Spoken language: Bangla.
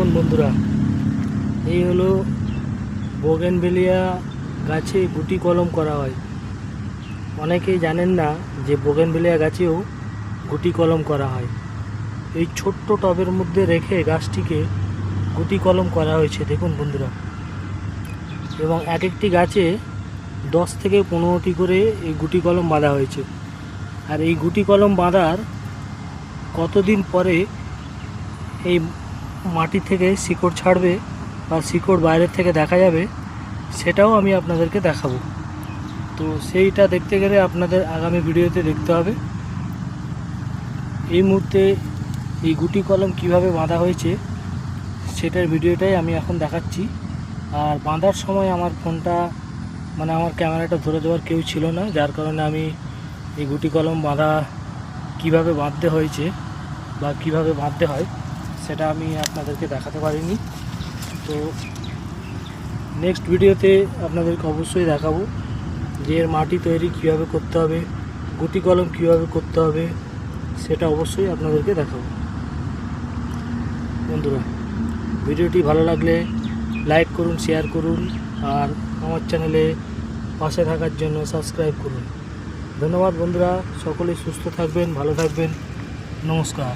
দেখুন বন্ধুরা, এই হলো বোগেনভেলিয়া গাছে গুটি কলম করা হয়। অনেকেই জানেন না যে বোগেনভেলিয়া গাছেও গুটি কলম করা হয়। এই ছোট্ট টবের মধ্যে রেখে গাছটিকে গুটি কলম করা হয়েছে দেখুন বন্ধুরা, এবং এক একটি গাছে 10 থেকে 15টি করে এই গুটি কলম বাঁধা হয়েছে। আর এই গুটি কলম বাঁধার কতদিন পরে এই মাটি থেকে শিকড় ছাড়বে বা শিকড় বাইরের থেকে দেখা যাবে, সেটাও আমি আপনাদেরকে দেখাবো। তো সেইটা দেখতে গেলে আপনাদের আগামী ভিডিওতে দেখতে হবে। এই মুহূর্তে এই গুটি কলম কিভাবে বাঁধা হয়েছে সেটার ভিডিওটাই আমি এখন দেখাচ্ছি। আর বাঁধার সময় আমার ফোনটা আমার ক্যামেরাটা ধরে দেওয়ার কেউ ছিল না, যার কারণে আমি এই গুটি কলম বাঁধা কিভাবে বাঁধতে হয়েছে বা কিভাবে বাঁধতে হয় সেটা আমি আপনাদেরকে দেখাতে পারিনি। তো নেক্সট ভিডিওতে আপনাদেরকে অবশ্যই দেখাবো যে এর মাটি তৈরি কীভাবে করতে হবে, গুটি কলম কীভাবে করতে হবে, সেটা অবশ্যই আপনাদেরকে দেখাবো। বন্ধুরা, ভিডিওটি ভালো লাগলে লাইক করুন, শেয়ার করুন, আর আমার চ্যানেলে পাশে থাকার জন্য সাবস্ক্রাইব করুন। ধন্যবাদ বন্ধুরা, সকলেই সুস্থ থাকবেন, ভালো থাকবেন। নমস্কার।